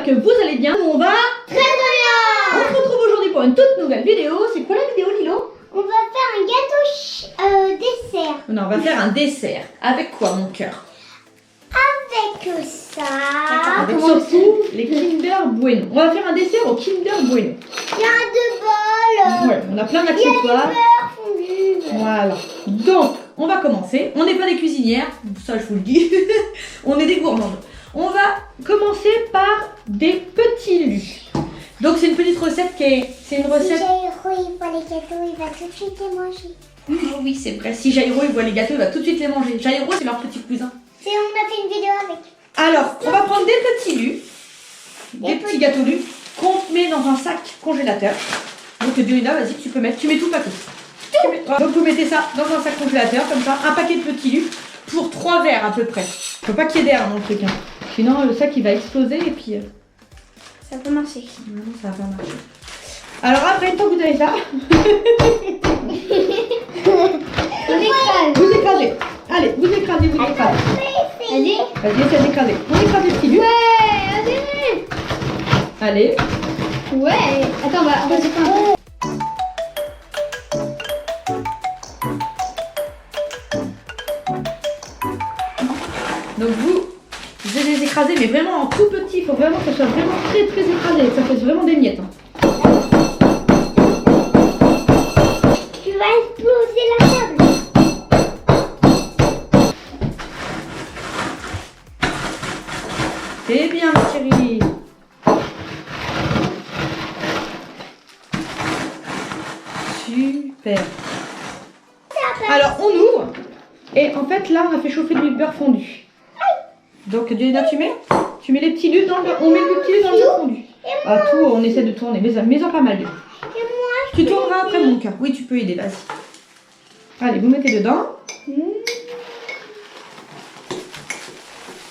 que vous allez bien. On va très bien. On se retrouve aujourd'hui pour une toute nouvelle vidéo. C'est quoi la vidéo, Lilo? On va faire un gâteau dessert. Non, on va faire un dessert. Avec quoi, mon cœur? Avec ça. Avec surtout les Kinder Bueno. On va faire un dessert au Kinder Bueno. Il y a deux bols. Ouais, on a plein Il y a du d'accessoires. beurre fondu. Voilà. Donc, on va commencer. On n'est pas des cuisinières, ça je vous le dis. On est des gourmandes. On va commencer par des petits lus. Donc c'est une petite recette qui est... C'est une Si recette... Jairo il voit les gâteaux, il va tout de suite les manger. Ah oui, c'est vrai. Si Jairo il voit les gâteaux, il va tout de suite les manger. Jairo, c'est leur petit cousin. On a fait une vidéo avec. Alors, on va prendre des petits lus, des petits gâteaux lus, qu'on met dans un sac congélateur. Donc Diona, vas-y, tu peux mettre, tu mets tout paquet. Donc vous mettez ça dans un sac congélateur, comme ça, un paquet de petits lus, pour 3 verres à peu près. Faut pas qu'il y ait d'air dans le truc, hein. Sinon le sac il va exploser et puis... Ça peut marcher. Non, ça va pas marcher. Alors après, une fois que vous avez ça, vous écrasez. Allez, vous écrasez, vous écrasez. Allez. Vas-y, essaie d'écraser. On écrase les petits lus. Ouais, Allez. ouais. Attends, on va se faire Donc vous allez les écraser, mais vraiment en tout petit. Il faut vraiment que ça soit vraiment très très écrasé, que ça fasse vraiment des miettes. Hein. Tu vas exploser la table. C'est bien, ma chérie. Super. Alors on ouvre. Et en fait là on a fait chauffer du beurre fondu. Donc Diana, tu mets les petits lus dans le beurre. On met les petits lus dans le beurre fondu. Ah tout, on essaie de tourner. Mets-en pas mal. Et moi, Tu tourneras après mon cœur. Oui, tu peux aider, vas-y. Allez, vous mettez dedans. Maman,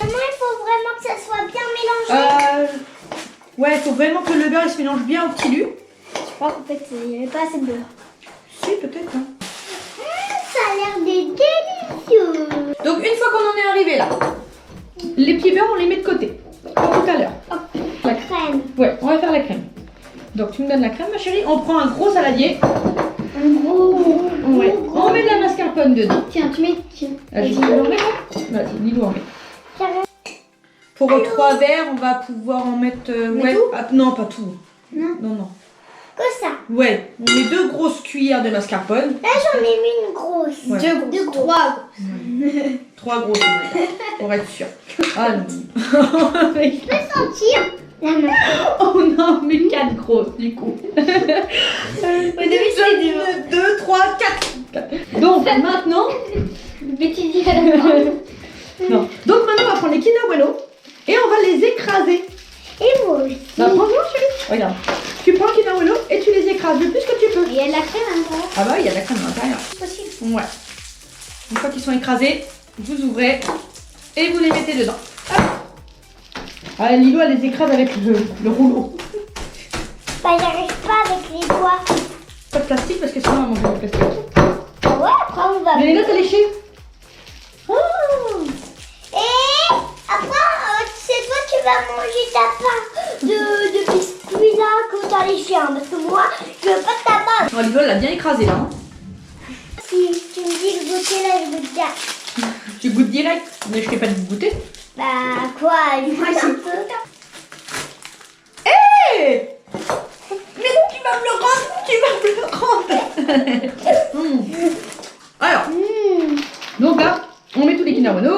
il faut vraiment que ça soit bien mélangé. Ouais, il faut vraiment que le beurre il se mélange bien au petit lus. Je crois qu'en fait, il n'y avait pas assez de beurre. Si, peut-être. Hein. Ça a l'air délicieux. Donc une fois qu'on en est arrivé là, les petits beurres on les met de côté. Comme tout à l'heure. La crème. Ouais, on va faire la crème. Donc tu me donnes la crème, ma chérie. On prend un gros saladier. Un gros. Ouais. On met de la mascarpone dedans. Tiens, tu mets. Vas-y, tu en mets. Vas-y, Lilou en met. Pour 3 verres, on va pouvoir en mettre. Ouais. tout Non, pas tout. Non. Non. Que ça. Ouais, on met 2 grosses cuillères de mascarpone. Là, j'en ai mis une grosse. Ouais. Deux grosses. 3 grosses. 3 grosses, pour être sûr. Ah non. Je peux sentir la main. Oh non, mais 4 grosses du coup. Au début, c'est dur. 2, 3, 4. Donc maintenant. Petit dit à la fin. Non. Donc maintenant on va prendre les Kinder Bueno et on va les écraser. Et moi aussi. Bah, prends-moi chérie. Regarde. Tu prends le Kinder Bueno et tu les écrases le plus que tu peux. Il y a de la crème à l'intérieur. Ah bah il y a de la crème à l'intérieur. C'est possible. Ouais. Une fois qu'ils sont écrasés, vous ouvrez et vous les mettez dedans. Hop. Ah, Lilo elle les écrase avec le rouleau. Bah, j'arrive pas avec les doigts. Pas de plastique parce que sinon on va manger le plastique. Ouais, après on va. Mais les notes à lécher. Oh. Et après, c'est toi qui vas manger ta part de biscuits là que t'as les chiens. Parce que moi, je veux pas de ta part. Oh, Lilo elle l'a bien écrasé là. Hein. Si tu me dis de goûter là, je goûte bien. Tu goûtes direct, mais je t'ai pas dit de goûter. Bah, quoi, moi un peu. Hé mais tu vas me le rendre, Alors, donc là, on met tous les Kinder Bueno.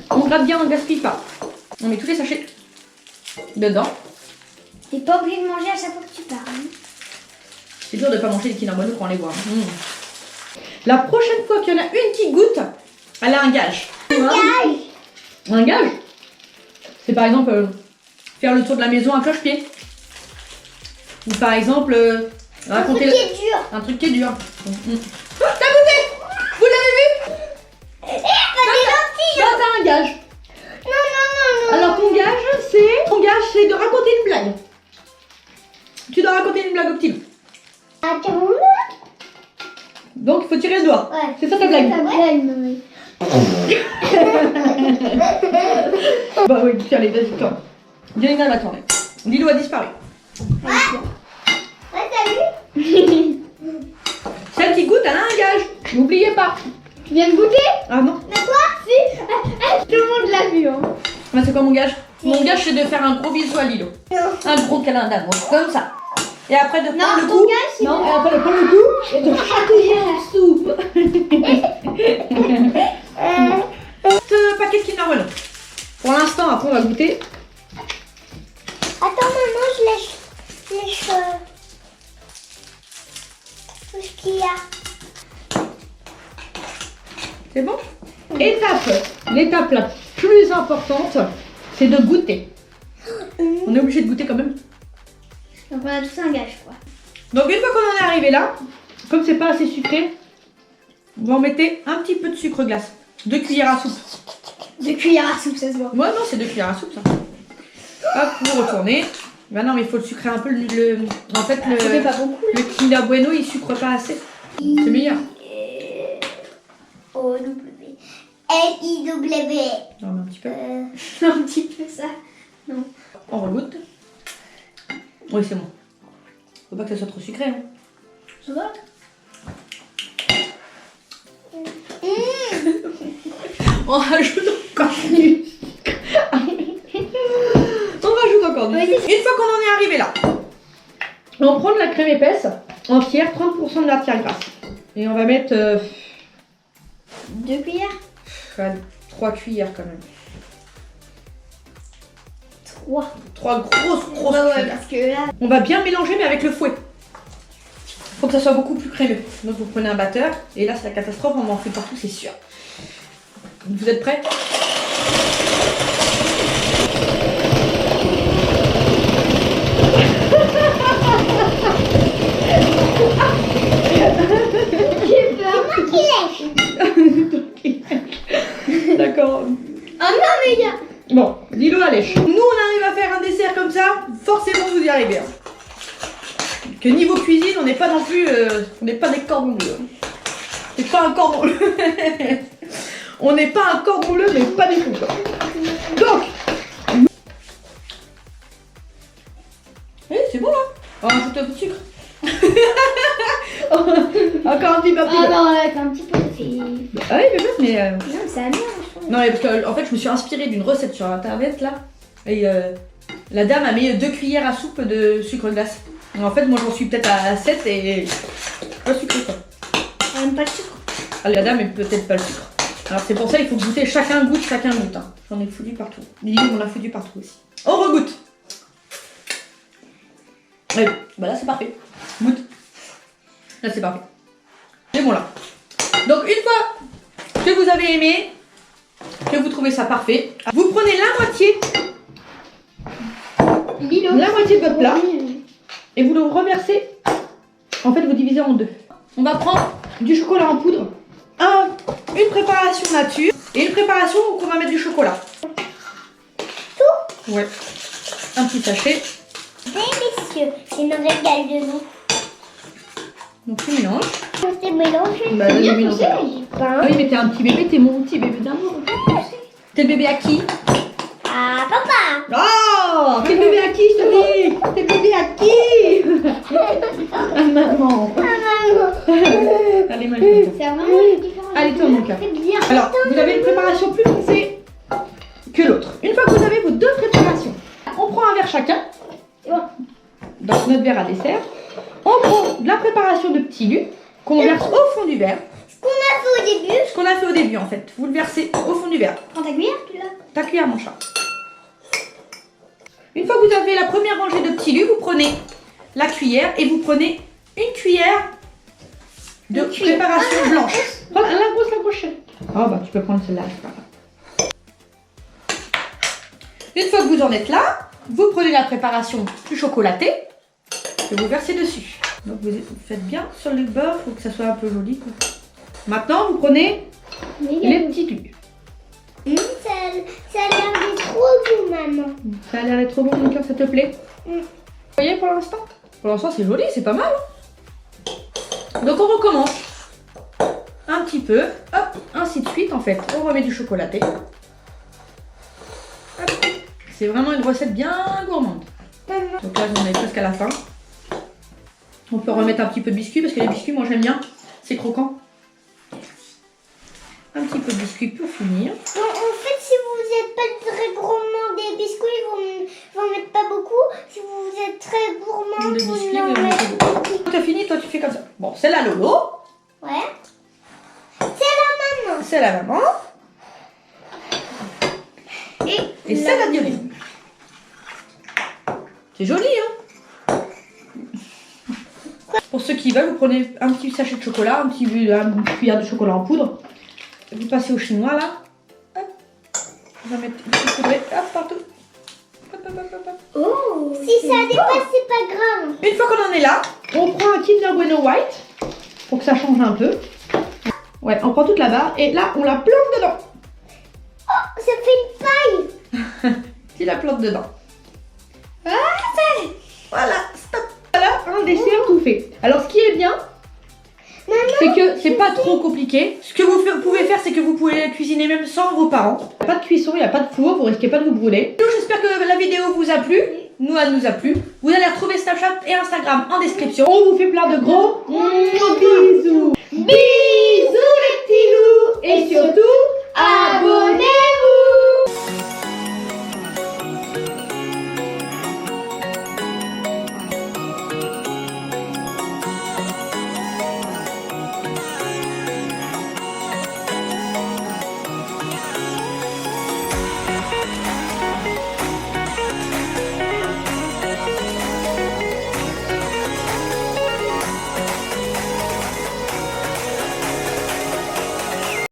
On gratte bien, on ne gaspille pas. On met tous les sachets dedans. T'es pas obligé de manger à chaque fois que tu parles. Hein. C'est dur de ne pas manger les Kinder Bueno quand on les voit. La prochaine fois qu'il y en a une qui goûte, elle a un gage. Un gage. C'est par exemple faire le tour de la maison à cloche-pied. Ou par exemple raconter Un truc qui est dur. un truc qui est dur. T'as goûté? Vous l'avez vu? Là t'as un gage. Non. Alors ton gage c'est de raconter une blague. Tu dois raconter une blague au petit. Attends. Donc il faut tirer le doigt. Ouais. C'est ça ta blague. Bah oui, allez, vas-y, toi. Dionyna va tourner. Lilo a disparu. Ouais, t'as vu? Celle qui goûte, elle a un gage. N'oubliez pas. Tu viens de goûter? Ah non. Mais quoi? Si. Tout le monde l'a vu. Hein. Bah, c'est quoi mon gage? Mon gage, c'est de faire un gros bisou à Lilo. Non. Un gros câlin d'amour, comme ça. Et après de prendre Non, le ton coup. gage, c'est Non, de- et après de prendre le coup et de chatouiller en soupe. Ce paquet de Kinder Bueno. Pour l'instant, après on va goûter. Attends, maman, je lèche tout ce qu'il y a. C'est bon? L'étape la plus importante, c'est de goûter. On est obligé de goûter quand même. Donc on a tous un gage, quoi. Donc une fois qu'on en est arrivé là, comme c'est pas assez sucré, vous en mettez un petit peu de sucre glace. 2 cuillères à soupe. 2 cuillères à soupe, ça se voit. Ouais, non, c'est 2 cuillères à soupe ça. Hop, vous retournez. Bah non, mais il faut le sucrer un peu. En fait, Ça fait pas beaucoup, là. le Kinder Bueno, il sucre pas assez. C'est meilleur. O-W. L-I-W. Non, mais un petit peu. Un petit peu ça. Non. On regoute. Oui, c'est bon. Faut pas que ça soit trop sucré. Hein. Ça va? On rajoute encore du sucre. On rajoute encore du sucre. Une fois qu'on en est arrivé là, on prend de la crème épaisse entière, 30% de matière grasse. Et on va mettre 2 cuillères? 3 cuillères quand même. 3. 3 grosses Ouais, cuillères. parce que là... On va bien mélanger mais avec le fouet. Faut que ça soit beaucoup plus crémeux. Donc vous prenez un batteur et là c'est la catastrophe, on m'en fait partout, c'est sûr. Vous êtes prêts? J'ai peur. C'est moi qui lèche. D'accord. Oh non, mais il y a... Bon, Lilo à lèche. Nous on arrive à faire un dessert comme ça, forcément vous y arrivez. Hein. Que niveau cuisine, on n'est pas non plus, on n'est pas des cordons bleus. C'est pas un cordon bleu. On n'est pas un cordon bleu, mais pas du tout. Quoi. Donc, c'est bon là. On rajoute un peu de sucre. Encore un petit peu. Ah non, là, c'est un petit peu... Ah oui, mais Non, c'est amer, je trouve. non, mais parce que en fait, je me suis inspirée d'une recette sur internet là. Et la dame a mis 2 cuillères à soupe de sucre glace. Et en fait, moi j'en suis peut-être à 7 et pas sucré quoi. On aime pas le sucre. Ah, la dame est peut-être pas le sucre. Alors c'est pour ça il faut goûter, chacun goûte. Hein. J'en ai foutu partout. Lily on a foutu partout aussi. On regoute. Allez, bah là c'est parfait. Goûte. Là c'est parfait. C'est bon là. Donc une fois que vous avez aimé, que vous trouvez ça parfait, vous prenez la moitié de votre plat et vous le reversez. En fait vous divisez en deux. On va prendre du chocolat en poudre, une préparation nature et une préparation où on va mettre du chocolat. Tout? Ouais. Un petit sachet. Délicieux. C'est une régale de nous. Donc tu mélanges. C'est mélangé. Bah, vas-y, mélange. Ah Pain. oui mais t'es un petit bébé, t'es mon petit bébé d'amour. T'es le bébé à qui? Ah, papa. Oh, t'es le bébé à qui je te dis? T'es le bébé à qui? À maman. Allez, moi je vais. C'est vraiment différent. Allez, toi mon cœur. C'est bien. Alors, vous avez une préparation plus foncée que l'autre. Une fois que vous avez vos deux préparations, on prend un verre chacun. Dans notre verre à dessert. On prend de la préparation de petits lus qu'on verse au fond du verre. Ce qu'on a fait au début. Ce qu'on a fait au début en fait. Vous le versez au fond du verre. Prends ta cuillère, tu l'as. Ta cuillère mon chat. Une fois que vous avez la première rangée de petits lus, vous prenez la cuillère et vous prenez une cuillère de préparation blanche. Prends la grosse. Oh bah tu peux prendre celle-là. Une fois que vous en êtes là, vous prenez la préparation plus chocolatée et vous versez dessus. Donc vous faites bien sur le beurre, il faut que ça soit un peu joli. Quoi. Maintenant vous prenez les petits lus. Ça a l'air d'être trop doux, maman. Ça a l'air d'être trop bon mon cœur, ça te plaît? Vous voyez pour l'instant? Pour l'instant c'est joli, c'est pas mal. Hein. Donc on recommence. Un petit peu, hop, ainsi de suite en fait. On remet du chocolaté. Hop. C'est vraiment une recette bien gourmande. Donc là, on est presque à la fin. On peut remettre un petit peu de biscuit parce que les biscuits, moi j'aime bien. C'est croquant. Un petit peu de biscuit pour finir. Bon, en fait, si vous n'êtes pas très gourmand des biscuits, vous en mettez pas beaucoup. Si vous êtes très gourmand, Le vous biscuit, en vous mettez mettez beaucoup. Quand tu as fini, toi tu fais comme ça. Bon, c'est la Lolo. Ouais. C'est la maman. C'est la maman. Et c'est la Dioline. C'est joli, hein? Pour ceux qui veulent, vous prenez un petit sachet de chocolat, une cuillère de chocolat en poudre. Vous passez au chinois là. Hop. On va mettre une petite poudrée, hop, partout. Hop, hop, hop, hop. Oh, si ça dépasse, c'est pas grave. Une fois qu'on en est là, on prend un Kinder Bueno White pour que ça change un peu. Ouais, on prend toute la barre et là on la plante dedans. Oh, ça fait une paille. Tu la plantes dedans. Voilà, stop. Voilà, un dessert tout fait. Alors ce qui est bien, c'est que c'est pas trop compliqué. Ce que vous pouvez faire, c'est que vous pouvez cuisiner même sans vos parents. Il n'y a pas de cuisson, il n'y a pas de four, vous risquez pas de vous brûler. Nous, j'espère que la vidéo vous a plu. Nous, elle nous a plu. Vous allez retrouver Snapchat et Instagram en description. On vous fait plein de gros bisous.